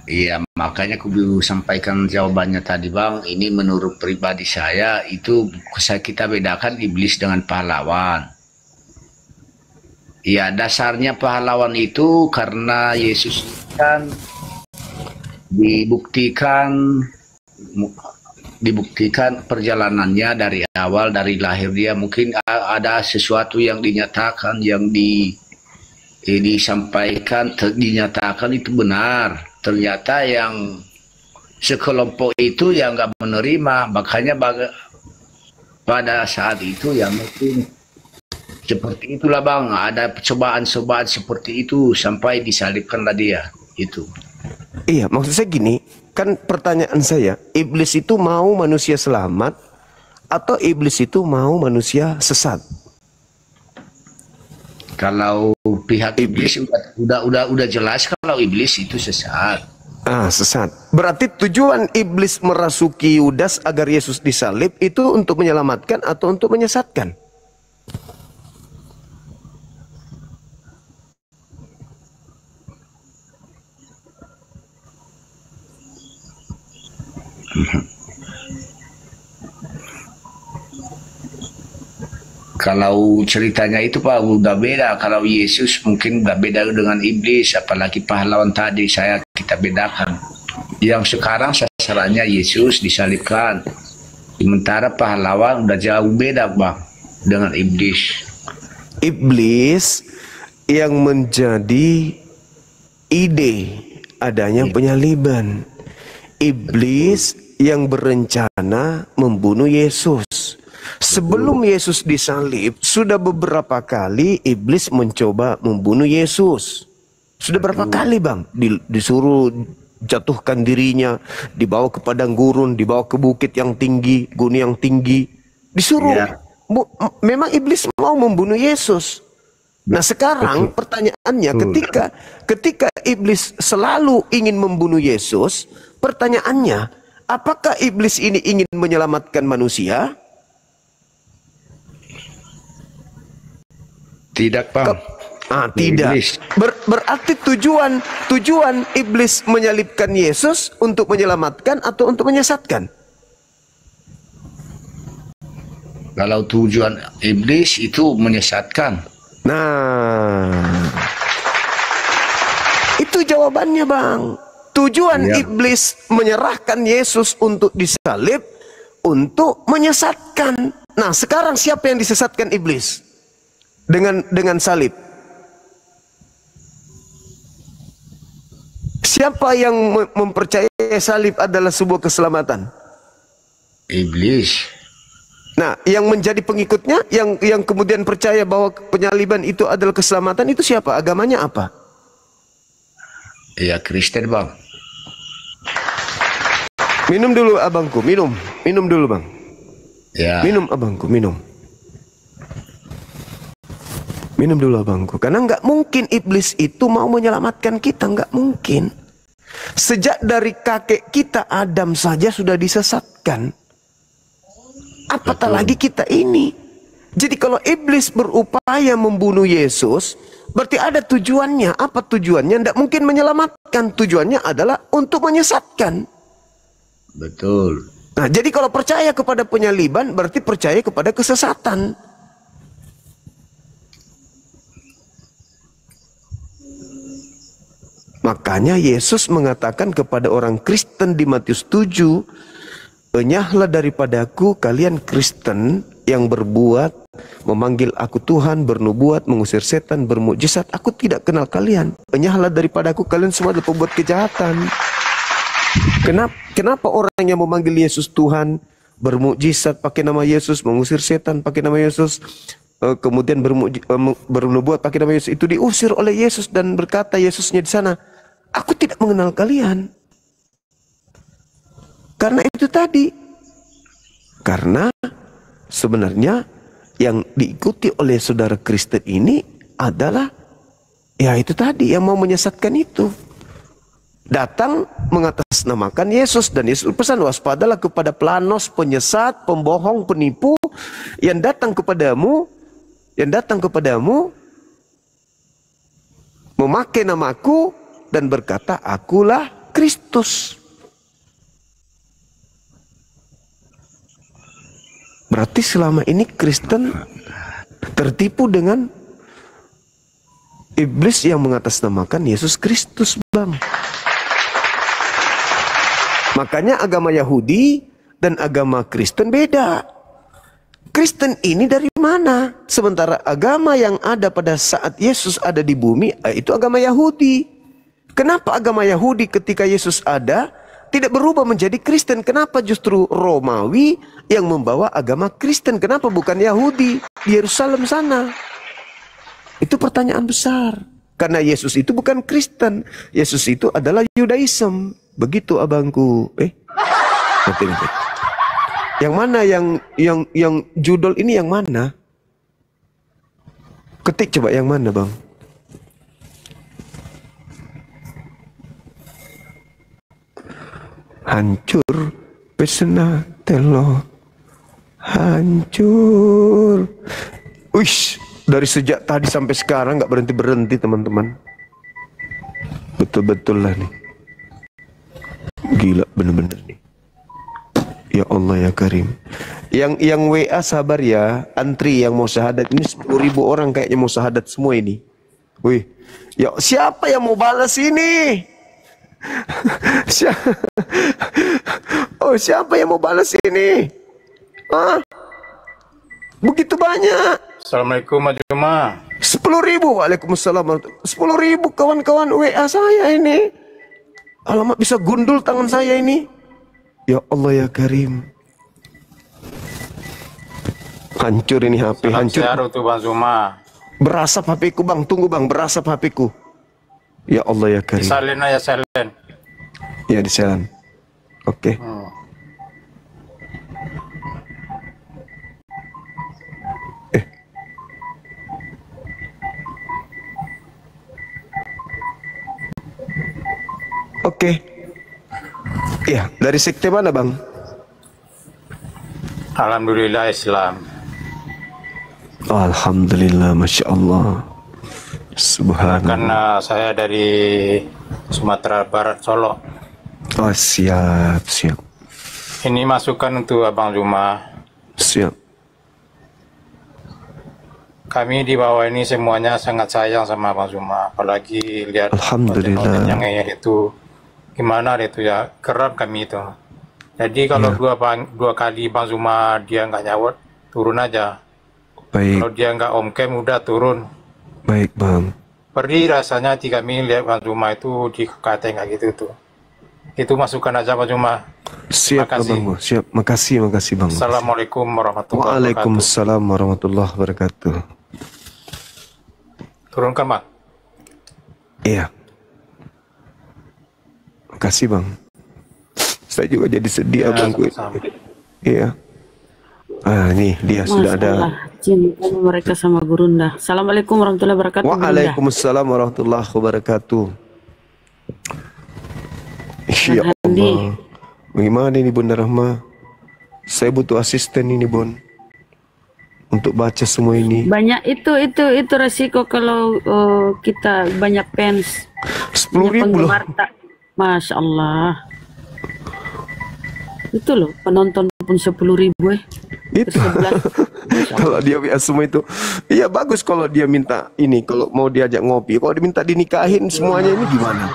Iya, makanya aku dulu sampaikan jawabannya tadi Bang. Ini menurut pribadi saya itu kita bedakan iblis dengan pahlawan. Ya, dasarnya pahlawan itu karena Yesus kan dibuktikan dibuktikan perjalanannya dari awal, dari lahir dia mungkin ada sesuatu yang dinyatakan, yang disampaikan, dinyatakan itu benar. Ternyata yang sekelompok itu yang nggak menerima, makanya pada saat itu ya mungkin seperti itulah Bang, ada cobaan-cobaan seperti itu sampai disalibkanlah dia itu. Iya, maksud saya gini, kan pertanyaan saya, iblis itu mau manusia selamat atau iblis itu mau manusia sesat? Kalau pihak iblis udah jelas kalau iblis itu sesat. Ah, sesat. Berarti tujuan iblis merasuki Yudas agar Yesus disalib itu untuk menyelamatkan atau untuk menyesatkan? Kalau ceritanya itu Pak udah beda. Kalau Yesus mungkin udah beda dengan iblis, apalagi pahlawan tadi kita bedakan. Yang sekarang sasarannya Yesus disalibkan. Sementara pahlawan udah jauh beda Bang dengan iblis. Iblis yang menjadi ide adanya penyaliban. Iblis yang berencana membunuh Yesus. Sebelum Yesus disalib, sudah beberapa kali iblis mencoba membunuh Yesus. Sudah berapa kali Bang? Disuruh jatuhkan dirinya, dibawa ke padang gurun, dibawa ke bukit yang tinggi, gunung yang tinggi. Disuruh, memang iblis mau membunuh Yesus. Nah sekarang pertanyaannya, ketika iblis selalu ingin membunuh Yesus, pertanyaannya, apakah iblis ini ingin menyelamatkan manusia? Tidak Bang. Tidak. Berarti tujuan iblis menyalibkan Yesus untuk menyelamatkan atau untuk menyesatkan? Kalau tujuan iblis itu menyesatkan. Nah, itu jawabannya Bang. Tujuan iblis menyerahkan Yesus untuk disalib untuk menyesatkan. Nah, sekarang siapa yang disesatkan iblis dengan salib? Siapa yang mempercayai salib adalah sebuah keselamatan? Iblis. Nah, yang menjadi pengikutnya, yang kemudian percaya bahwa penyaliban itu adalah keselamatan, itu siapa? Agamanya apa? Ya Kristen Bang. Minum dulu abangku, minum dulu Bang. Ya. Minum abangku, minum dulu abangku. Karena nggak mungkin iblis itu mau menyelamatkan kita, nggak mungkin. Sejak dari kakek kita Adam saja sudah disesatkan. Apatah lagi kita ini. Jadi kalau iblis berupaya membunuh Yesus, berarti ada tujuannya. Apa tujuannya? Tidak mungkin menyelamatkan. Tujuannya adalah untuk menyesatkan. Betul. Nah, jadi kalau percaya kepada penyaliban, berarti percaya kepada kesesatan. Makanya Yesus mengatakan kepada orang Kristen di Matius 7, "Enyahlah daripadaku kalian Kristen yang berbuat, memanggil aku Tuhan, bernubuat, mengusir setan, bermukjizat, aku tidak kenal kalian. Enyahlah daripadaku kalian semua adalah pembuat kejahatan." Kenapa orang yang memanggil Yesus Tuhan, bermukjizat pakai nama Yesus, mengusir setan pakai nama Yesus, kemudian bernubuat pakai nama Yesus, itu diusir oleh Yesus dan berkata Yesusnya di sana, "Aku tidak mengenal kalian." Karena itu tadi. Karena sebenarnya yang diikuti oleh saudara Kristen ini adalah ya itu tadi, yang mau menyesatkan itu. Datang mengatasnamakan Yesus, dan Yesus pesan, waspadalah kepada planos, penyesat, pembohong, penipu yang datang kepadamu memakai namaku dan berkata, "Akulah Kristus. Berarti selama ini Kristen tertipu dengan iblis yang mengatasnamakan Yesus Kristus, Bang. Makanya agama Yahudi dan agama Kristen beda. Kristen ini dari mana? Sementara agama yang ada pada saat Yesus ada di bumi, itu agama Yahudi. Kenapa agama Yahudi ketika Yesus ada tidak berubah menjadi Kristen? Kenapa justru Romawi yang membawa agama Kristen? Kenapa bukan Yahudi di Yerusalem sana? Itu pertanyaan besar. Karena Yesus itu bukan Kristen. Yesus itu adalah Yudaism. Begitu abangku. Nanti. Yang mana yang judul ini yang mana? Ketik coba yang mana, Bang? Hancur pesena telo. Hancur. Wish, dari sejak tadi sampai sekarang nggak berhenti-berhenti, teman-teman. Betul-betul lah nih. Gila bener-bener nih. Ya Allah ya Karim. Yang WA sabar ya. Antri yang mau syahadat ini 10.000 orang kayaknya mau syahadat semua ini. Wih. Ya siapa yang mau balas ini? Oh siapa yang mau balas ini? Hah? Begitu banyak. Assalamualaikum Mas Juma. 10.000. Waalaikumsalam. 10.000 kawan-kawan WA saya ini. Alamak bisa gundul tangan saya ini. Ya Allah ya Karim. Hancur ini HP, hancur. Tuh Bang Zuma. Berasap HP ku Bang, tunggu Bang, berasap HP ku. Ya Allah ya Karim. Disalin aja salin. Ya disalin. Oke. Oke. Ya, dari sekte mana Bang? Alhamdulillah Islam. Alhamdulillah, Masya Allah. Subhanallah. Karena saya dari Sumatera Barat, Solo. Oh siap, siap. Ini masukan untuk Abang Zuma. Siap. Kami di bawah ini semuanya sangat sayang sama Abang Zuma. Apalagi lihat Alhamdulillah. yang itu. Gimana itu ya, keren kami itu. Jadi kalau dua kali Bang Zuma dia nggak nyawat, turun aja. Baik. Kalau dia nggak om cam udah turun. Baik Bang. Perih rasanya hati kami lihat Bang Zuma itu di KT nggak gitu tuh. Itu masukan aja Bang Zuma. Siap Bang. Siap. Makasih Bang. Assalamualaikum warahmatullahi wabarakatuh. Waalaikumsalam warahmatullahi wabarakatuh. Turunkan Bang. Iya. Makasih Bang. Saya juga jadi sedih abangku. Iya. Ah, nih dia sudah ada. Cinta mereka sama Gurunda. Assalamualaikum warahmatullahi wabarakatuh. Waalaikumsalam warahmatullahi wabarakatuh. Ya Allah. Bagaimana ini Bunda Rahma? Saya butuh asisten ini Bon. Untuk baca semua ini. Banyak itu resiko kalau kita banyak fans. 10.000 loh. Masya Allah. Itu loh penonton pun 10.000 Itu. Kalau dia WA semua itu. Iya bagus kalau dia minta ini. Kalau mau diajak ngopi. Kalau diminta dinikahin semuanya ini gimana?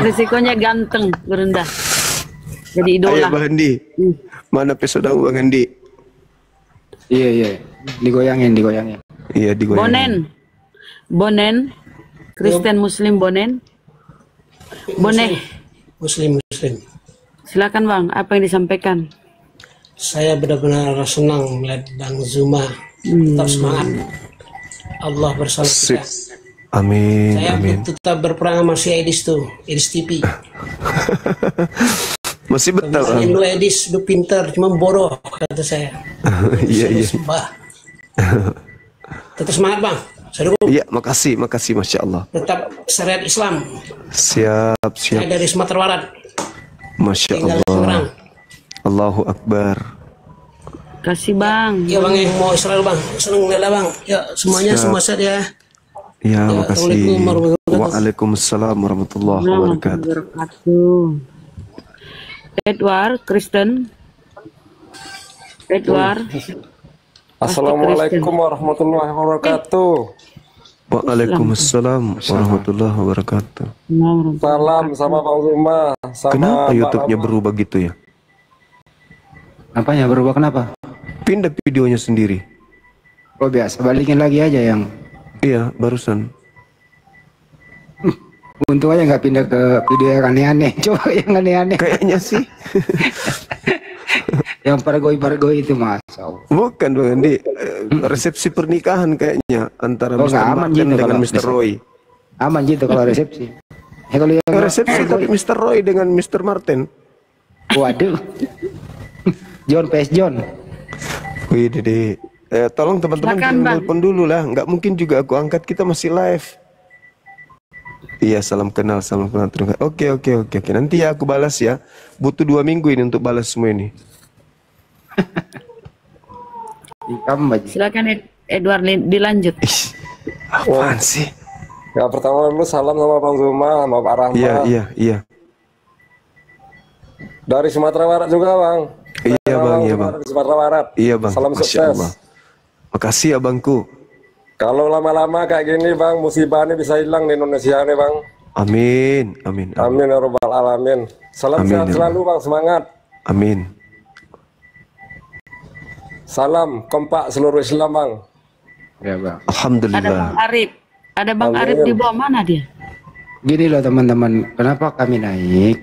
Resikonya ganteng berendah. Jadi idola. Ayo Bang Hendi. Mana pesoda Bang Hendi? Iya. Digoyangin. Iya digoyangin. Bonen. Kristen Muslim Bonen. Boneh. Muslim. Silakan Bang, apa yang disampaikan? Saya benar-benar senang melihat Bang Zuma. Tetap semangat. Allah bersama kita. Amin. Saya amin. tetap berperang sama si Edis tuh, Edis TV. Masih betul. Lu Edis, lu pintar, cuma bodoh kata saya. Iya. Tetap semangat Bang. Saya dukung. Iya, makasih Masya Allah. Tetap syariat Islam. Siap. Saya dari Sumatera Barat. Masya Tinggal Allah. seorang. Allahu Akbar. Kasih Bang. Ya Bang yang mau Israel Bang, seneng lihat Bang. Ya semuanya semua saya. Ya, Ya, makasih. Assalamualaikum warahmatullahi wabarakatuh. Waalaikumsalam warahmatullahi wabarakatuh. Wabarakatuh. Edward, Kristen. Edward. Assalamualaikum warahmatullahi wabarakatuh. Waalaikumsalam warahmatullahi wabarakatuh. Salam sama Bang Zuma, sama Kenapa Mbak YouTube-nya Lama. berubah gitu ya? Apanya berubah kenapa? Pindah videonya sendiri. Oh biasa, balikin lagi aja yang Iya, barusan. untung aja nggak pindah ke video yang aneh-aneh. Coba yang aneh-aneh. Kayaknya sih. Yang pargoi-pargoi itu Masya Allah. Bukan Bang Andi. Resepsi pernikahan kayaknya antara Oh, Mr. nggak aman Martin gitu dengan kalau Mr. Roy. Aman gitu kalau resepsi. Kalau yang Resepsi tapi Mr. Roy dengan Mr. Martin. waduh. John PS John. Wih, Dede. Tolong teman-teman Silakan, jangan Bang. telepon dulu lah. Nggak mungkin juga aku angkat, kita masih live. Iya, salam kenal. Terima kasih. Oke. Nanti ya aku balas ya. Butuh 2 minggu ini untuk balas semua ini. Kamu aja. Silakan Edward dilanjut. Ih, apaan sih? Ya pertama dulu salam sama Bang Zuma, sama Pak Rahmat. Iya. Dari Sumatera Barat juga Bang. Iya, Bang, iya, Zuma Bang. dari Sumatera Barat. Iya Bang. Salam Masya sukses. Allah. Makasih abangku. Kalau lama-lama kayak gini Bang, musibah ini bisa hilang di Indonesia nih Bang. Amin. Amin ya Rabbal Alamin. Salam Amin, sehat ya selalu Bang, semangat. Amin. Salam kompak seluruh Islam Bang. Ya bang. Ada Bang Alhamdulillah. Arif. Ada Bang Amin. Arif di bawah mana dia? Gini loh teman-teman, kenapa kami naik?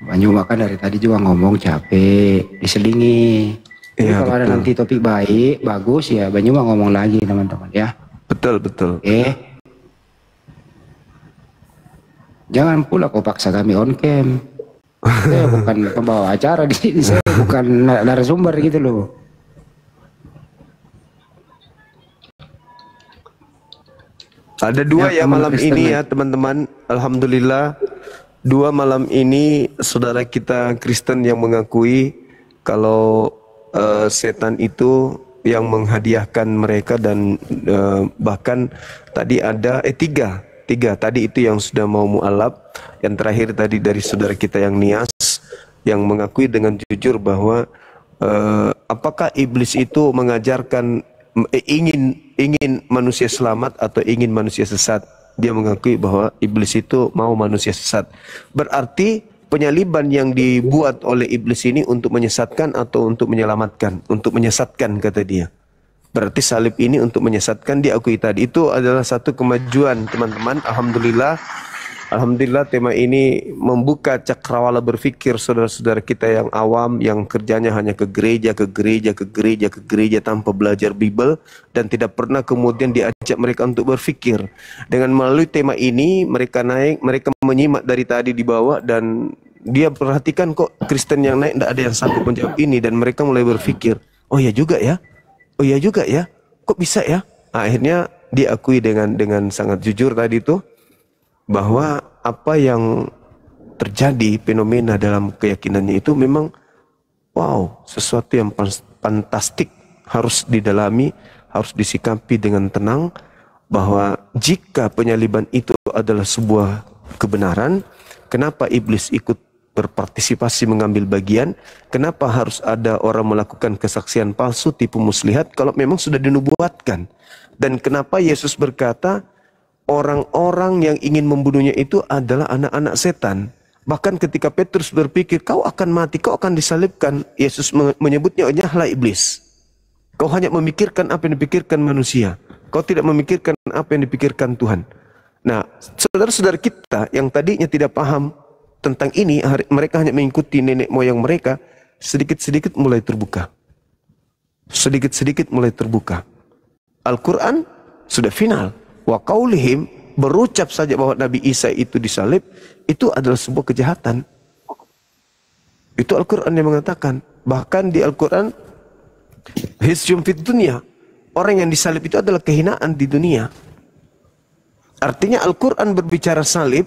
Banyu makan dari tadi juga ngomong capek, diselingi. Jadi Iya, kalau ada betul. nanti topik baik, bagus ya Banyu mah ngomong lagi teman-teman ya. Betul. Jangan pula kau paksa kami on cam. Saya bukan pembawa acara di sini, saya bukan narasumber gitu loh. Ada 2 ya teman malam Kristen ini ya. ya teman-teman. Alhamdulillah 2 malam ini saudara kita Kristen yang mengakui kalau setan itu yang menghadiahkan mereka dan bahkan tadi ada 3 tadi itu yang sudah mau mualaf, yang terakhir tadi dari saudara kita yang Nias yang mengakui dengan jujur bahwa apakah iblis itu mengajarkan ingin manusia selamat atau ingin manusia sesat. Dia mengakui bahwa iblis itu mau manusia sesat. Berarti penyaliban yang dibuat oleh iblis ini untuk menyesatkan atau untuk menyelamatkan? Untuk menyesatkan kata dia. Berarti salib ini untuk menyesatkan, diakui tadi. Itu adalah satu kemajuan teman-teman. Alhamdulillah tema ini membuka cakrawala berpikir saudara-saudara kita yang awam, yang kerjanya hanya ke gereja tanpa belajar Bible dan tidak pernah kemudian diajak mereka untuk berpikir. Dengan melalui tema ini mereka naik, mereka menyimak dari tadi di bawah dan dia perhatikan kok Kristen yang naik tidak ada yang sanggup menjawab ini dan mereka mulai berpikir, oh iya juga ya, kok bisa ya? Akhirnya diakui dengan sangat jujur tadi itu bahwa apa yang terjadi fenomena dalam keyakinannya itu memang wow, sesuatu yang fantastik, harus didalami, harus disikapi dengan tenang bahwa jika penyaliban itu adalah sebuah kebenaran, kenapa iblis ikut berpartisipasi mengambil bagian? Kenapa harus ada orang melakukan kesaksian palsu tipu muslihat kalau memang sudah dinubuatkan? Dan kenapa Yesus berkata orang-orang yang ingin membunuhnya itu adalah anak-anak setan? Bahkan ketika Petrus berpikir kau akan mati, kau akan disalibkan, Yesus menyebutnya hanyalah iblis. Kau hanya memikirkan apa yang dipikirkan manusia, kau tidak memikirkan apa yang dipikirkan Tuhan. Nah, saudara-saudara kita yang tadinya tidak paham tentang ini, mereka hanya mengikuti nenek moyang mereka, sedikit-sedikit mulai terbuka. Sedikit-sedikit mulai terbuka. Al-Quran sudah final. Wa qaulihim, berucap saja bahwa Nabi Isa itu disalib, itu adalah sebuah kejahatan. Itu Al-Quran yang mengatakan. Bahkan di Al-Quran, hisyum fid dunya, orang yang disalib itu adalah kehinaan di dunia. Artinya Al-Quran berbicara salib,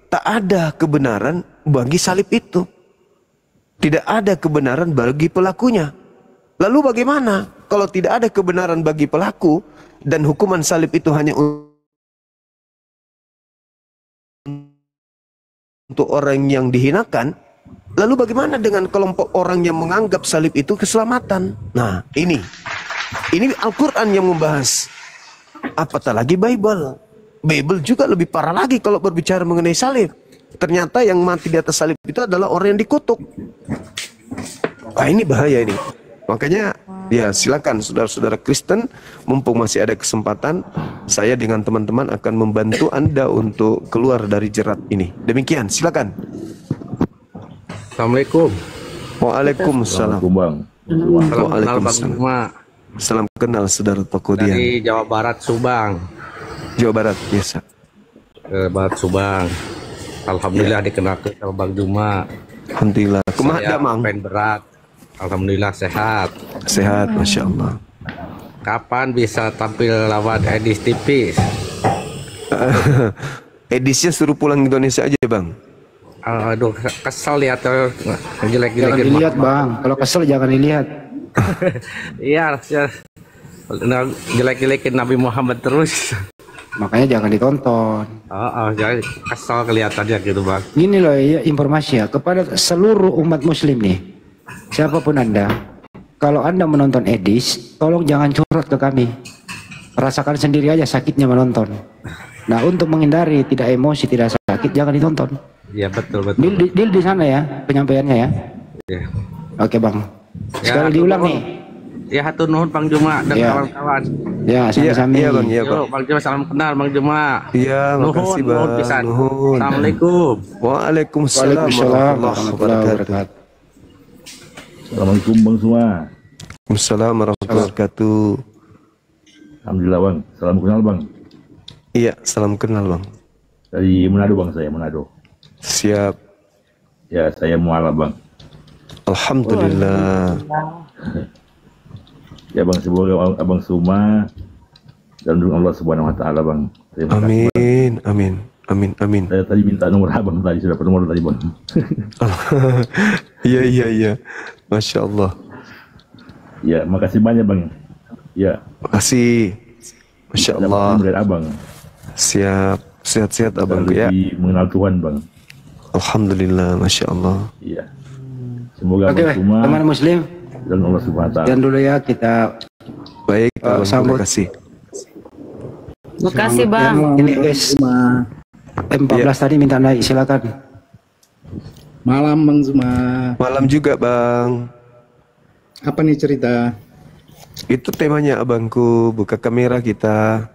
tak ada kebenaran bagi salib itu. Tidak ada kebenaran bagi pelakunya. Lalu bagaimana kalau tidak ada kebenaran bagi pelaku dan hukuman salib itu hanya untuk orang yang dihinakan, lalu bagaimana dengan kelompok orang yang menganggap salib itu keselamatan? Nah, ini Al-Quran yang membahas. Apatah lagi Bible. Bible juga lebih parah lagi kalau berbicara mengenai salib. Ternyata yang mati di atas salib itu adalah orang yang dikutuk. Wah, ini bahaya ini. Makanya ya silakan saudara-saudara Kristen, mumpung masih ada kesempatan, saya dengan teman-teman akan membantu Anda untuk keluar dari jerat ini. Demikian, silakan. Assalamualaikum. Waalaikumsalam. Waalaikumsalam. Salam kenal saudara Tokodian. Dari Jawa Barat, Subang. Jawa Barat, biasa. Barat Subang. Alhamdulillah dikenal ke Bang Juma. Alhamdulillah. Kumaha Saya Mang? pen berat. Alhamdulillah sehat. Sehat, masya Allah. Kapan bisa tampil lawan Edis tipis? Edisnya suruh pulang Indonesia aja Bang. Aduh, kesel lihat Jangan jelek-jelekin. dilihat Bang, kalau kesel jangan dilihat. Iya, jelek-jelekin Nabi Muhammad terus. Makanya jangan ditonton. Jadi kesel kelihatannya gitu Bang. Gini loh ya, informasi ya kepada seluruh umat muslim nih. Siapapun Anda, kalau Anda menonton Edis, tolong jangan curhat ke kami. Rasakan sendiri aja sakitnya menonton. Nah, untuk menghindari tidak emosi, tidak sakit, jangan ditonton. Iya, betul. Deal di sana ya, penyampaiannya ya. Iya. Oke Bang. Sekali Ya, diulang nih. Ya, hatur nuhun Bang Juma dan Ya. kawan-kawan. Ya, sami-sami. Iya Bang, iya Bang. Yuk, Bang Juma salam kenal Bang Juma. Iya, makasih Bang. Pisan. Nuhun. Assalamualaikum. Waalaikumsalam Waalaikumsalam warahmatullahi warahmatullahi wabarakatuh. wabarakatuh. Assalamualaikum Bang semua. Waalaikumsalam warahmatullahi wabarakatuh. Alhamdulillah Bang. Salam kenal Bang. Iya, salam kenal Bang. Dari Manado Bang, saya Manado. Siap. Ya, saya mualaf Bang. Alhamdulillah. Ya Bang, semoga Abang semua dan Allah Subhanahu wa taala Bang. Terima kasih, Bang. Amin, amin, amin, amin. Saya tadi minta nomor Abang tadi, sudah dapat nomor tadi Bang. Iya. Masya Allah. Ya, makasih banyak Bang. Ya, Makasih. Masya Allah. dari Abang. Siap. Sehat-sehat abangku ya. Lebih mengenal Tuhan Bang. Alhamdulillah, Masya Allah. Iya. Semoga Oke, Abang semua teman muslim, dan Allah Subhanahu wa taala. dan dulu ya kita Baik, abangku, sambut. terima kasih. Makasih Bang. Ini M14 tadi minta naik, silakan. Malam Bang Zuma. Malam juga Bang. Apa nih cerita? Itu temanya abangku, buka kamera kita.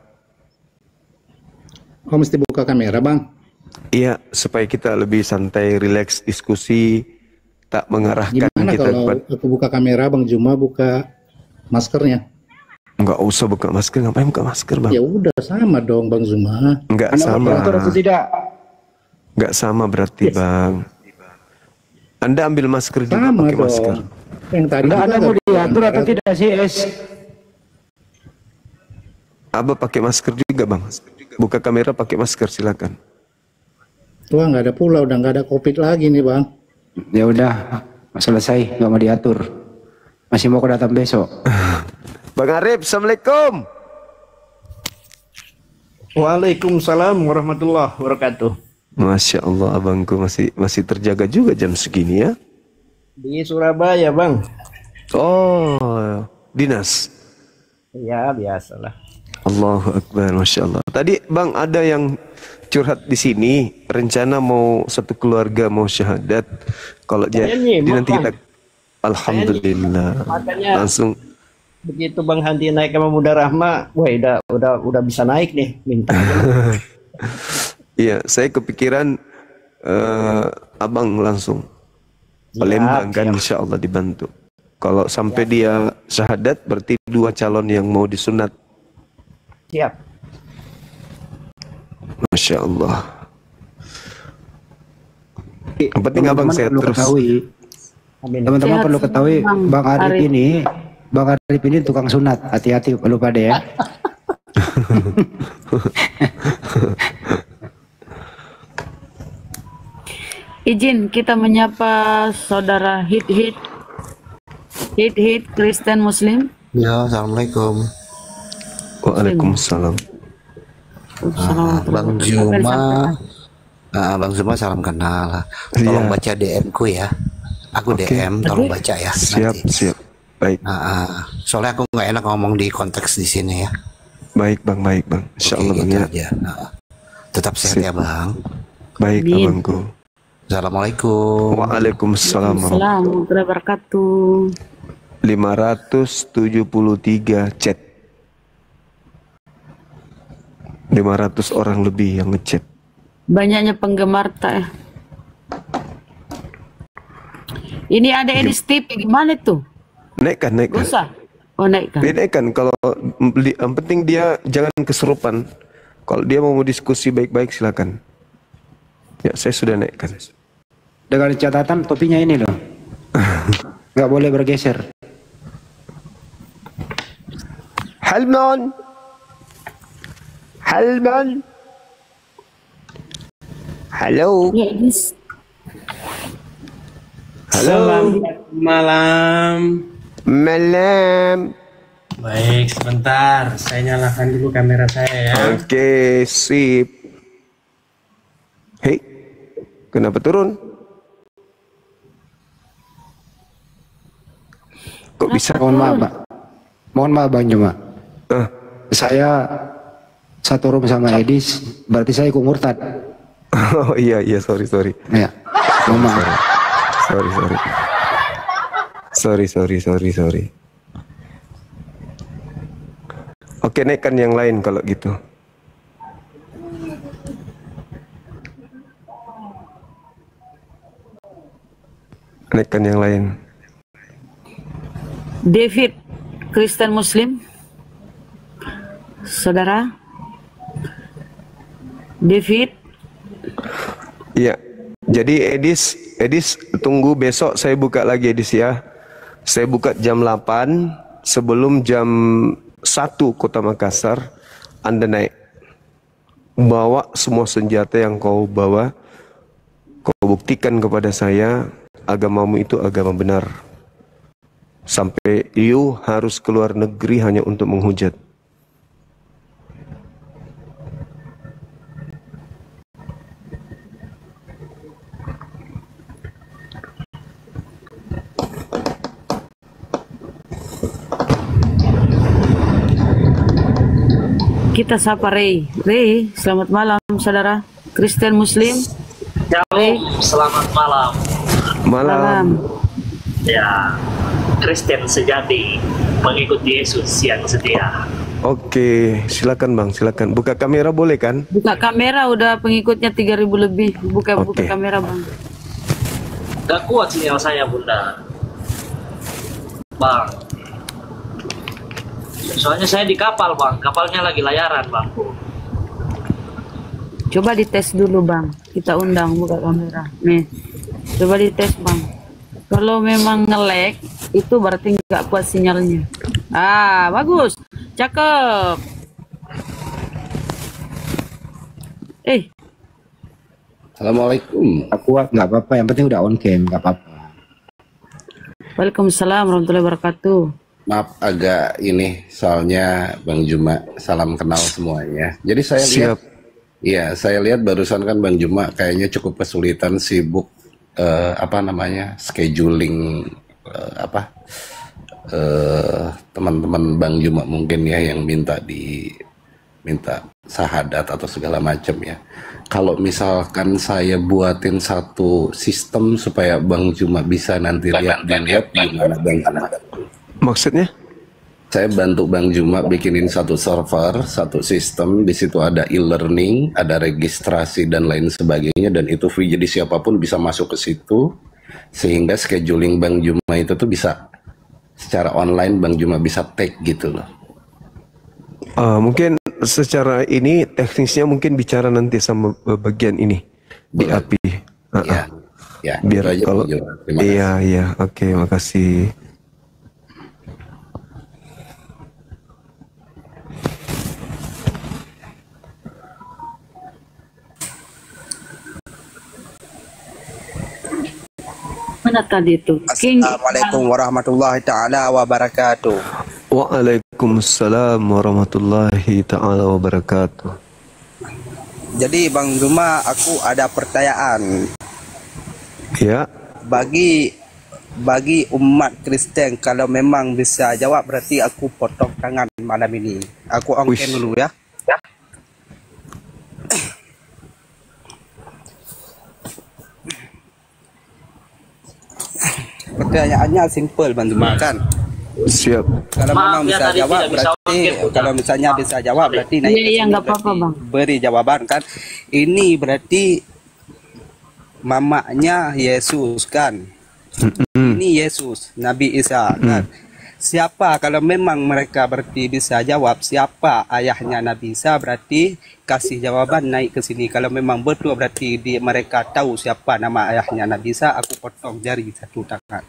Oh, mesti buka kamera Bang? Iya, supaya kita lebih santai, rileks, diskusi, tak mengarahkan Gimana kita kalau kepada... aku buka kamera, Bang Juma buka maskernya? Enggak usah buka masker, ngapain buka masker Bang? Ya udah sama dong Bang Zuma. Enggak Anda sama. moderator atau tidak? Enggak sama berarti Bang. Anda ambil masker juga, Sama pakai dong. masker. Yang tadi Anda mau diatur atau tidak sih Es? Abah pakai masker juga Bang. Buka kamera pakai masker, silakan. Wah, nggak ada pula, udah nggak ada COVID lagi nih Bang. Ya udah, selesai, nggak mau diatur. Masih mau datang besok. Bang Arif, Assalamualaikum. Waalaikumsalam warahmatullahi wabarakatuh. Masya Allah, abangku masih terjaga juga jam segini ya. Di Surabaya Bang. Oh, dinas. Ya biasalah. Allahu Akbar, Masya Allah. Tadi Bang ada yang curhat di sini, rencana mau satu keluarga mau syahadat. Kalau jadi nanti kita, Alhamdulillah, Makanya langsung. begitu Bang Handi naik sama Muda Rahma, wah udah bisa naik nih, minta. Iya, saya kepikiran abang langsung Palembang kan, insya Allah dibantu. Kalau sampai dia syahadat, berarti 2 calon yang mau disunat. Siap. Masya Allah. Yang penting abang sehat terus. Teman-teman perlu ketahui, Bang Arif ini tukang sunat. Hati-hati lupa deh ya. Izin kita menyapa saudara Hit Kristen Muslim. Ya, assalamualaikum. Waalaikumsalam. Bang Juma, Bang Zuma salam kenal. Tolong baca DM ku ya. Aku DM, tolong baca ya. Siap, nanti. siap. Baik. Soalnya aku nggak enak ngomong di konteks di sini ya. Baik bang, baik bang. Insya Allah gitu bang ya. Tetap sehat ya bang. Baik abangku. Assalamualaikum. Waalaikumsalam. Warahmatullahi wabarakatuh. 573 chat. 500 orang lebih yang ngechat. Banyaknya penggemar tak. Ini ada Edis TV gimana tuh? Naikkan. Usah. Oh naikkan. Dia naikkan kalau yang penting dia jangan kesurupan. Kalau dia mau diskusi baik-baik silakan. Ya saya sudah naikkan. Dengan catatan topinya ini loh. Nggak boleh bergeser. Halman. Halo. Ya, Edis. Halo. Malam. Baik, sebentar. Saya nyalakan dulu kamera saya ya. Oke, sip. Hei, kenapa turun? Kok bisa? Mohon maaf, Pak. Mohon maaf, Bang Juma. Saya satu room sama Edis, berarti saya ikut murtad. Oh iya, sorry. Ya, mohon maaf. Sorry. Oke, naikkan yang lain kalau gitu. Naikkan yang lain. David, Kristen Muslim. Saudara David. Iya. Jadi Edis tunggu besok saya buka lagi Edis ya. Saya buka jam 8 sebelum jam 1 Kota Makassar. Anda naik. Bawa semua senjata yang kau bawa. Kau buktikan kepada saya agamamu itu agama benar. Sampai you harus keluar negeri hanya untuk menghujat. Kita sapa Ray. Ray, selamat malam saudara. Kristen Muslim. Shalom, selamat malam. Malam. Ya, Kristen sejati, pengikut Yesus yang setia. Oke, silakan Bang, silakan. Buka kamera boleh kan? Buka kamera udah pengikutnya 3.000 lebih. Buka kamera Bang. Gak kuat sinyal saya Bunda. Bang. Soalnya saya di kapal Bang, kapalnya lagi layaran Bang. Coba dites dulu Bang, kita undang buka kamera. Nih, coba dites Bang. Kalau memang nge-lag, itu berarti nggak kuat sinyalnya. Ah, bagus, cakep. Assalamualaikum. Kuat nggak apa-apa, yang penting udah on cam, nggak apa-apa. Waalaikumsalam warahmatullahi wabarakatuh. Maaf agak ini soalnya Bang Juma, salam kenal semuanya. Jadi saya lihat, ya saya lihat barusan kan Bang Juma kayaknya cukup kesulitan sibuk scheduling teman-teman Bang Juma mungkin ya yang minta sahadat atau segala macam ya. Kalau misalkan saya buatin satu sistem supaya Bang Juma bisa nanti lihat gimana Bang Juma. Maksudnya? Saya bantu Bang Juma bikinin satu server, satu sistem, di situ ada e-learning, ada registrasi dan lain sebagainya, dan itu free, jadi siapapun bisa masuk ke situ, sehingga scheduling Bang Juma itu tuh bisa secara online Bang Juma bisa take gitu loh. Mungkin secara ini teknisnya mungkin bicara nanti sama bagian ini di API. Ya, biar aja, kalau iya, oke, makasih. Mana tadi itu? Assalamualaikum warahmatullahi taala wabarakatuh. Waalaikumsalam warahmatullahi taala wabarakatuh. Jadi Bang Zuma, aku ada pertanyaan. Ya. Bagi umat Kristen, kalau memang bisa jawab berarti aku potong tangan malam ini. Aku ongken dulu ya. Pertanyaannya simple Bang Zuma kan? Siap. Kalau memang bisa jawab berarti kalau misalnya bisa jawab berarti naik ke sini berarti beri jawaban kan. Ini berarti mamanya Yesus kan. Ini Yesus, Nabi Isa kan. Siapa kalau memang mereka berarti bisa jawab siapa ayahnya Nabi Isa berarti kasih jawaban naik ke sini. Kalau memang betul berarti mereka tahu siapa nama ayahnya Nabi Isa, aku potong jari satu tangan.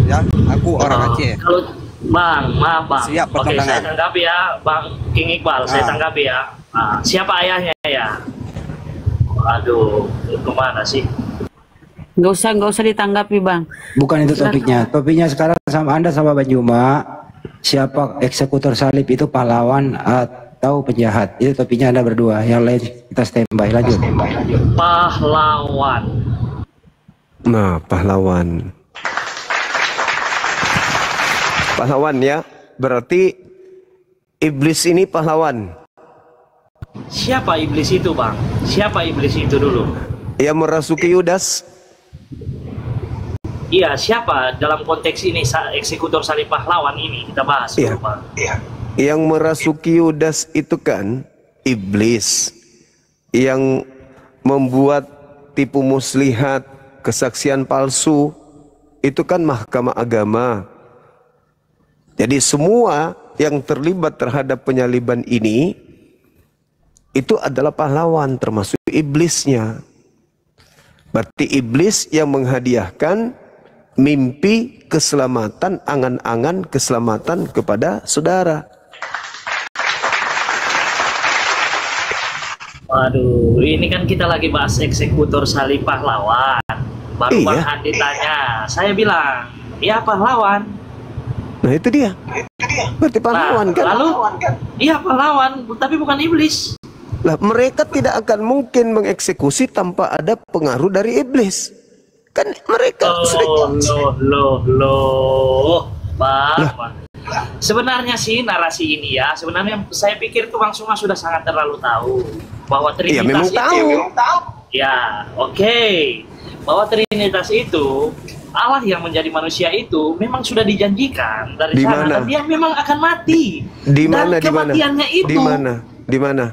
Ya, aku orang Aceh. Kalau Bang, maaf Bang. Siap potong tangan. Saya tanggapi ya, Bang King Iqbal. Saya tanggapi ya. Siapa ayahnya ya? Aduh, kemana sih? Nggak usah ditanggapi Bang. Bukan itu topiknya. Topiknya sekarang sama Anda sama Bang Juma. Siapa eksekutor salib itu, pahlawan atau penjahat? Itu topiknya Anda berdua. Yang lain kita standby. Lanjut. Pahlawan. Nah, pahlawan. Pahlawan ya. Berarti iblis ini pahlawan. Siapa iblis itu Bang? Siapa iblis itu dulu? Yang merasuki Yudas. Iya, siapa dalam konteks ini eksekutor salib pahlawan ini kita bahas dulu, Bang. Yang merasuki Yudas itu kan iblis yang membuat tipu muslihat, kesaksian palsu, itu kan mahkamah agama. Jadi semua yang terlibat terhadap penyaliban ini itu adalah pahlawan, termasuk iblisnya. Berarti iblis yang menghadiahkan mimpi keselamatan, angan-angan keselamatan kepada saudara. Waduh, ini kan kita lagi bahas eksekutor salib pahlawan. Baru Bang Andi tanya, saya bilang, ya pahlawan. Nah itu dia. Berarti pahlawan kan? Lalu, iya pahlawan, tapi bukan iblis. Lah mereka tidak akan mungkin mengeksekusi tanpa ada pengaruh dari iblis. Kan mereka Bang. Sebenarnya sih narasi ini ya, sebenarnya saya pikir tuh Bang Suma sudah sangat terlalu tahu bahwa Trinitas memang itu ya, bahwa Trinitas itu Allah yang menjadi manusia itu memang sudah dijanjikan dari sana dan dia memang akan mati. Di mana? Dan kematiannya itu di mana?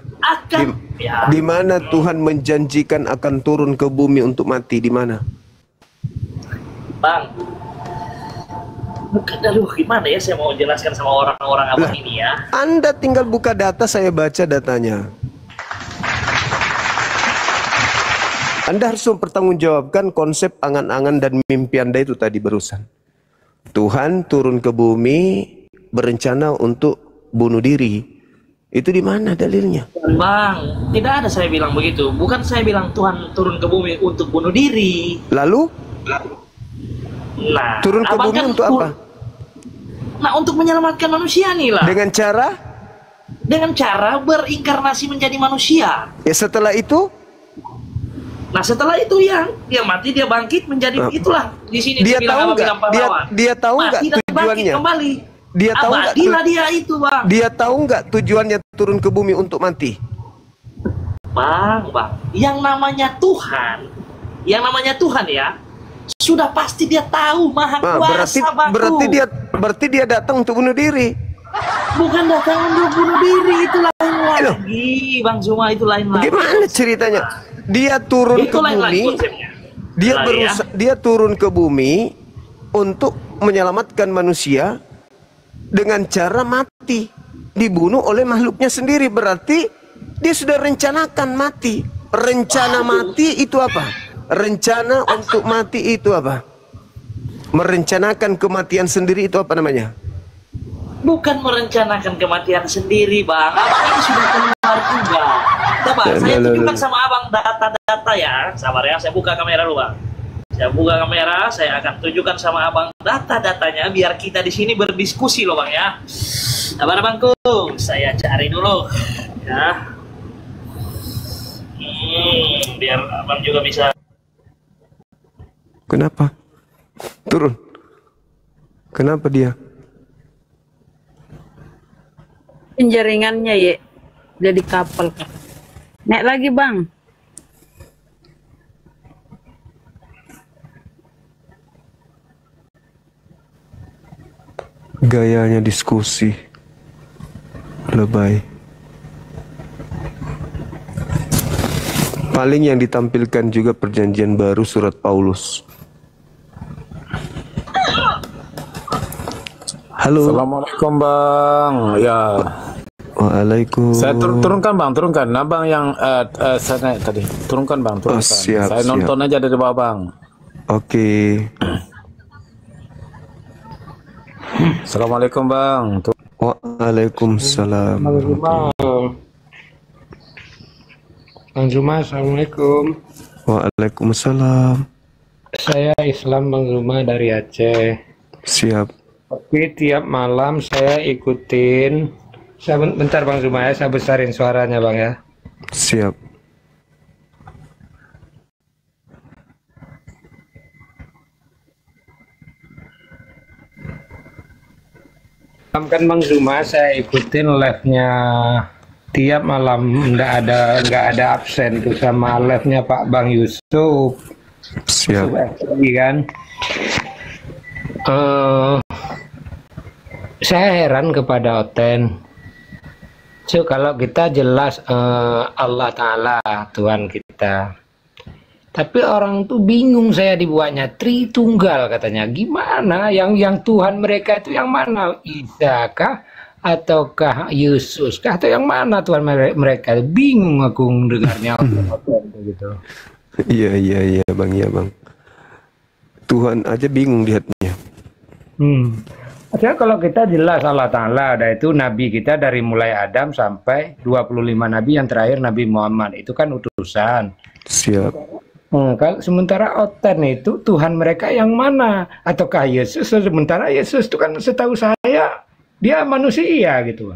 Di mana Tuhan menjanjikan akan turun ke bumi untuk mati? Di mana? Bang, aduh gimana ya saya mau jelaskan sama orang-orang abang ini ya. Anda tinggal buka data, saya baca datanya. Anda harus mempertanggungjawabkan konsep angan-angan dan mimpi Anda itu tadi barusan. Tuhan turun ke bumi berencana untuk bunuh diri. Itu di mana dalilnya? Bang, tidak ada saya bilang begitu. Bukan saya bilang Tuhan turun ke bumi untuk bunuh diri. Lalu? Nah, turun ke bumi untuk apa? Nah, untuk menyelamatkan manusia nih lah. Dengan cara? Dengan cara berinkarnasi menjadi manusia. Ya setelah itu? Nah setelah itu yang dia mati, dia bangkit menjadi itulah di sini dia tahu nggak? Dia tahu nggak tujuannya? Kembali. Dia tahu nggak? Dia itu Bang. Dia tahu nggak tujuannya turun ke bumi untuk mati? Bang, yang namanya Tuhan ya, sudah pasti dia tahu Maha Kuasa, Bang. Berarti dia datang untuk bunuh diri. Bukan datang untuk bunuh diri, itu lain lagi, Bang Zuma, itu lain lagi. Gimana ceritanya? Dia turun ke bumi. Dia turun ke bumi untuk menyelamatkan manusia dengan cara mati, dibunuh oleh makhluknya sendiri. Berarti dia sudah rencanakan mati. Rencana mati itu apa? Rencana untuk mati itu apa? Merencanakan kematian sendiri itu apa namanya? Bukan merencanakan kematian sendiri, Bang. Abang ini sudah keluar juga. Coba saya tunjukkan sama Abang data-data ya. Sabar ya, saya buka kamera dulu, Bang. Saya buka kamera, saya akan tunjukkan sama Abang data-datanya biar kita di sini berdiskusi loh, Bang ya. Sabar Bangku, saya cari dulu. Ya. Biar abang juga bisa. Kenapa? Turun. Kenapa dia? Jaringannya ya, jadi kapal. Naik lagi bang. Gayanya diskusi lebay. Paling yang ditampilkan juga perjanjian baru surat Paulus. Halo. Assalamualaikum bang. Ya. Waalaikumsalam. Saya turunkan bang, turunkan. Abang yang saya naik tadi. Turunkan bang, turunkan. Siap, saya nonton aja dari bawah bang. Oke. Assalamualaikum bang. Waalaikumsalam. Bang Zuma, assalamualaikum. Waalaikumsalam. Saya Islam Bang Zuma dari Aceh. Siap. Tapi tiap malam saya ikutin. Bentar Bang Zuma ya, saya besarin suaranya Bang ya. Siap. Kan Bang Zuma saya ikutin live-nya tiap malam, nggak ada absen tuh sama live-nya Pak Bang Yusuf. Siap. Kan? Saya heran kepada Oten. So, kalau kita jelas Allah Ta'ala Tuhan kita, tapi orang tuh bingung, saya dibuatnya Tritunggal katanya. Gimana yang Tuhan mereka itu yang mana? Isa kah ataukah Yesus kah atau yang mana Tuhan mereka? Bingung aku dengarnya gitu. Iya bang, iya bang. Tuhan aja bingung lihatnya. Artinya kalau kita jelas Allah Ta'ala ada itu Nabi kita dari mulai Adam sampai 25 Nabi yang terakhir Nabi Muhammad itu kan utusan. Siap. Kalau sementara Oten itu Tuhan mereka yang mana? Ataukah Yesus? Sementara Yesus itu kan setahu saya dia manusia gitu.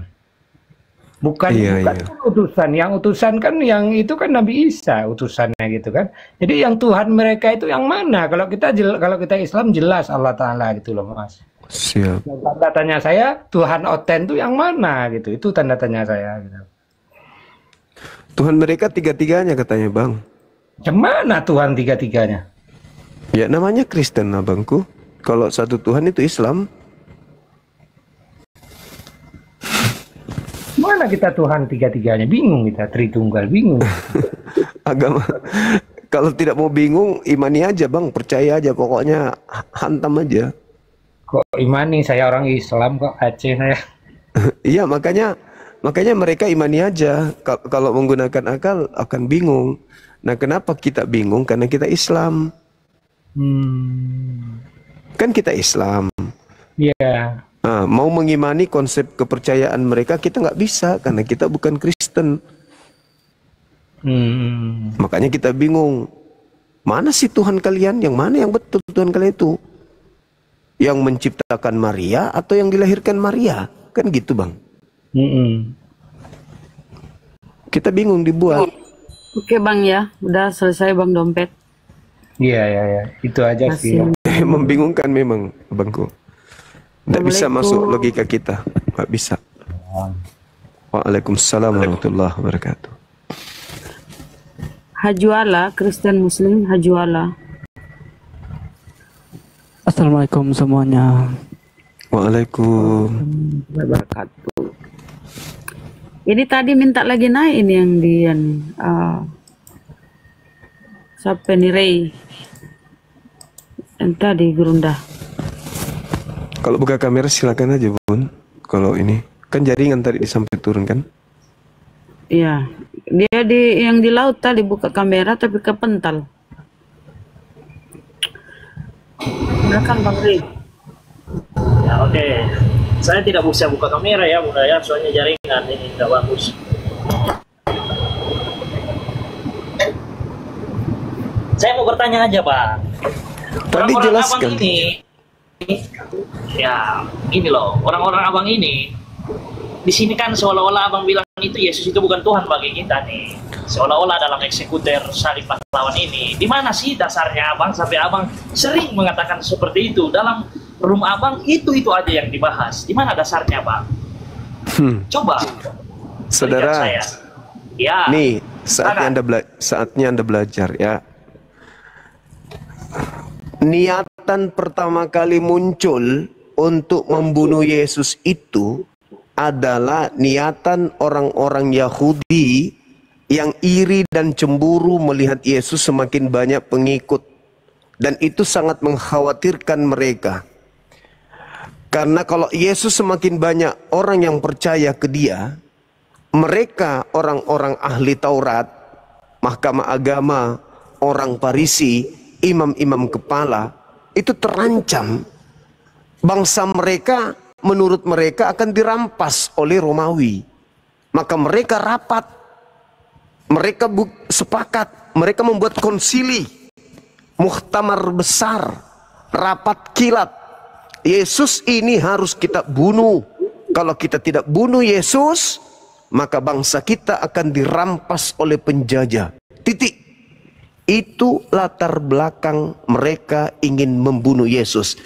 Bukan utusan. Yang utusan kan yang itu kan Nabi Isa utusannya gitu kan. Jadi yang Tuhan mereka itu yang mana? Kalau kita Islam jelas Allah Ta'ala gitu loh Mas. Siap. Tanda tanya saya Tuhan Oten itu yang mana gitu. Itu tanda tanya saya gitu. Tuhan mereka tiga-tiganya katanya bang. Gimana Tuhan tiga-tiganya? Ya namanya Kristen abangku. Kalau satu Tuhan itu Islam. Mana kita Tuhan tiga-tiganya? Bingung kita, Tritunggal, bingung. Agama. Kalau tidak mau bingung, imani aja bang, percaya aja, pokoknya hantam aja. Kok imani? Saya orang Islam kok, Aceh saya. Iya makanya mereka imani aja. Kalau menggunakan akal akan bingung. Nah kenapa kita bingung? Karena kita Islam. Kan kita Islam. Iya. Nah, mau mengimani konsep kepercayaan mereka kita nggak bisa karena kita bukan Kristen. Makanya kita bingung. Mana sih Tuhan kalian? Yang mana yang betul Tuhan kalian itu? Yang menciptakan Maria atau yang dilahirkan Maria? Kan gitu bang. Kita bingung dibuat. Oke bang ya, udah selesai bang dompet. Iya, itu aja sih. Membingungkan memang abangku. Tidak bisa masuk logika kita, nggak bisa. Waalaikumsalam warahmatullahi wabarakatuh. Hajuala, Kristen Muslim, Hajuala. Assalamualaikum semuanya. Waalaikumsalam wabarakatuh. Ini tadi minta lagi naik ini yang siapa nih Ray? Entah di Gerunda. Kalau buka kamera silakan aja bun. Kalau ini kan jaringan tadi sampai turun kan? Iya, dia yang di laut tadi buka kamera tapi kepental. Silakan Bang Ray. Ya oke. Saya tidak bisa buka kamera ya Bunda ya, soalnya jaringan ini tidak bagus. Saya mau bertanya aja Pak. Tadi jelaskan. Abang ini, ya gini loh, orang-orang abang ini di sini kan seolah-olah abang bilang itu Yesus itu bukan Tuhan bagi kita nih. Seolah-olah dalam eksekutor salib pahlawan ini. Di mana sih dasarnya Abang sampai Abang sering mengatakan seperti itu? Dalam room Abang itu aja yang dibahas. Di mana dasarnya, Bang? Coba. Saudara, saya. Ya. nih saatnya anda belajar ya. Niatan pertama kali muncul untuk membunuh Yesus itu adalah niatan orang-orang Yahudi yang iri dan cemburu melihat Yesus semakin banyak pengikut. Dan itu sangat mengkhawatirkan mereka. Karena kalau Yesus semakin banyak orang yang percaya ke dia, mereka orang-orang ahli Taurat, mahkamah agama, orang Farisi, imam-imam kepala, itu terancam. Bangsa mereka menurut mereka akan dirampas oleh Romawi. Maka mereka rapat, mereka sepakat, mereka membuat konsili, muktamar besar, rapat kilat. Yesus ini harus kita bunuh. Kalau kita tidak bunuh Yesus, maka bangsa kita akan dirampas oleh penjajah. Titik. Itu latar belakang mereka ingin membunuh Yesus.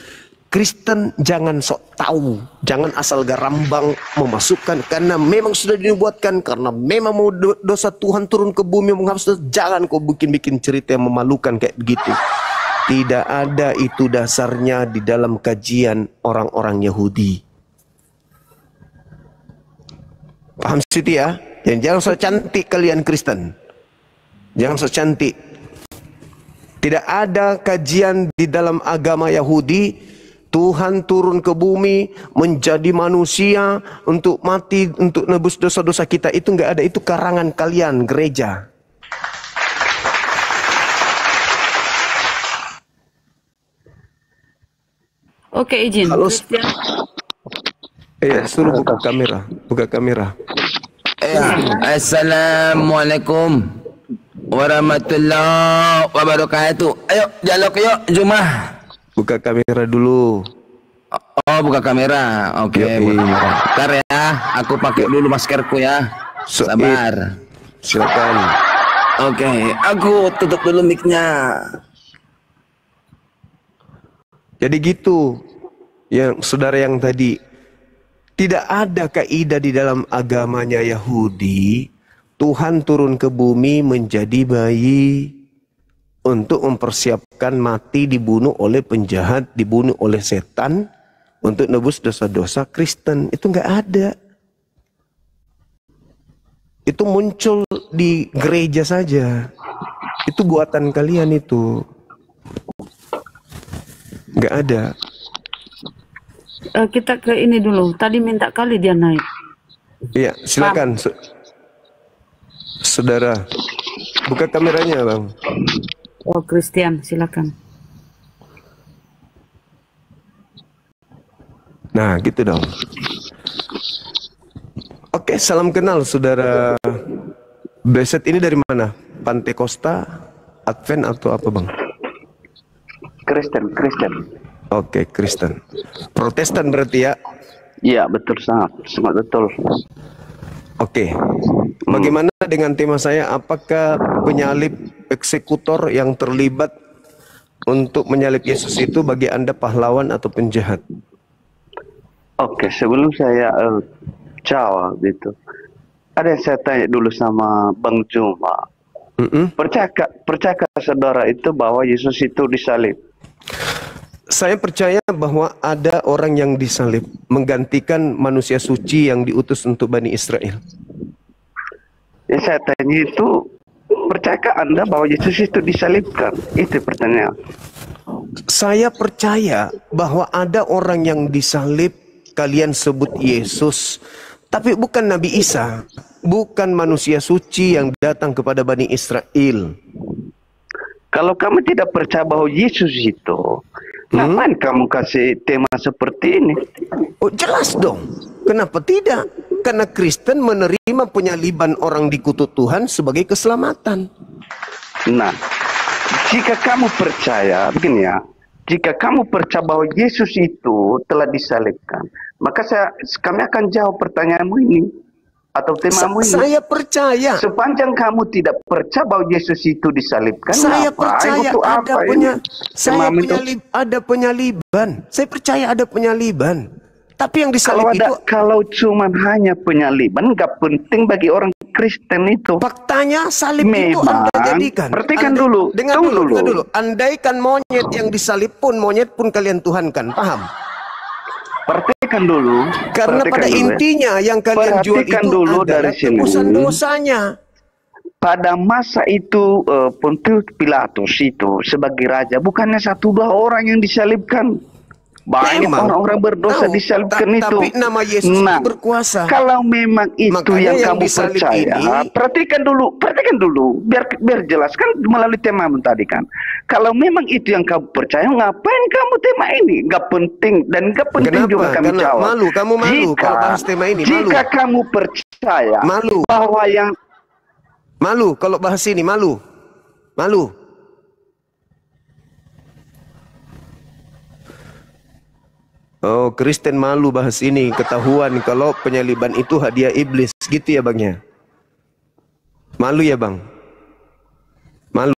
Kristen jangan sok tahu, jangan asal garambang memasukkan, karena memang sudah dinubuatkan, karena memang mau dosa Tuhan turun ke bumi menghapus. Jangan kau bikin cerita yang memalukan kayak begitu. Tidak ada itu dasarnya di dalam kajian orang-orang Yahudi. Paham Siti ya? Jangan sok cantik kalian Kristen. Jangan sok cantik. Tidak ada kajian di dalam agama Yahudi Tuhan turun ke bumi menjadi manusia untuk mati, untuk nebus dosa-dosa kita. Itu nggak ada, itu karangan kalian gereja. Oke, izin. Suruh buka kamera, buka kamera. Assalamualaikum warahmatullahi wabarakatuh. Ayo dialog yuk, Jumah. Buka kamera dulu. Oh, buka kamera. Oke, bentar ya. Aku pakai dulu maskerku ya. Sabar. Silakan. Oke, aku tutup dulu mic-nya. Jadi gitu. Yang saudara yang tadi, tidak ada kaidah di dalam agamanya Yahudi Tuhan turun ke bumi menjadi bayi untuk mempersiapkan mati, dibunuh oleh penjahat, dibunuh oleh setan untuk nebus dosa-dosa Kristen. Itu nggak ada. Itu muncul di gereja saja. Itu buatan kalian itu. Nggak ada. Kita ke ini dulu. Tadi minta kali dia naik. Iya, silakan. Saudara, buka kameranya, Bang. Oh, Christian, silakan. Nah, gitu dong. Oke, salam kenal, saudara. Beset ini dari mana? Pantekosta, Advent atau apa, Bang? Kristen. Oke, Kristen. Protestan berarti ya? Iya, betul, sangat betul. Oke. Bagaimana dengan tema saya? Apakah penyalib eksekutor yang terlibat untuk menyalib Yesus itu bagi Anda pahlawan atau penjahat? Oke, sebelum saya jawab itu, ada yang saya tanya dulu sama Bang Juma. Percaya saudara itu bahwa Yesus itu disalib? Saya percaya bahwa ada orang yang disalib menggantikan manusia suci yang diutus untuk Bani Israel. Yang saya tanya itu, percayakah Anda bahwa Yesus itu disalibkan? Itu pertanyaan. Saya percaya bahwa ada orang yang disalib, kalian sebut Yesus, tapi bukan Nabi Isa, bukan manusia suci yang datang kepada Bani Israel. Kalau kamu tidak percaya bahwa Yesus itu, ngapain kamu kasih tema seperti ini? Oh, jelas dong. Kenapa tidak? Karena Kristen menerima penyaliban orang dikutuk Tuhan sebagai keselamatan. Nah, jika kamu percaya, begini ya, jika kamu percaya bahwa Yesus itu telah disalibkan, maka kami akan jawab pertanyaanmu ini. Atau temamu ini? Saya percaya. Sepanjang kamu tidak percaya bahwa Yesus itu disalibkan, saya percaya ada penyaliban. Saya percaya ada penyaliban. Tapi yang disalib kalau cuma hanya penyaliban, nggak penting bagi orang Kristen itu. Faktanya salib itu Anda jadikan. Perhatikan dulu. Dengar dulu. Andaikan monyet yang disalib pun, monyet pun kalian tuhankan. Paham? Perhatikan dulu. Karena pada intinya yang kalian jual itu adalah tebusan dosanya. Pada masa itu Pontius Pilatus itu sebagai raja, bukannya 1-2 orang yang disalibkan. Banyak orang-orang berdosa disalibkan itu. Tapi nama Yesus berkuasa. Kalau memang itu yang kamu percaya, perhatikan dulu, biar jelaskan melalui tema tadi kan. Kalau memang itu yang kamu percaya, ngapain kamu tema ini? Gak penting dan gak penting juga kami jawab. Kamu malu kalau bahas tema ini. Jika kamu percaya bahwa yang kalau bahas ini malu. Oh, Kristen malu bahas ini, ketahuan kalau penyaliban itu hadiah iblis, gitu ya Bang ya? Malu ya Bang? Malu.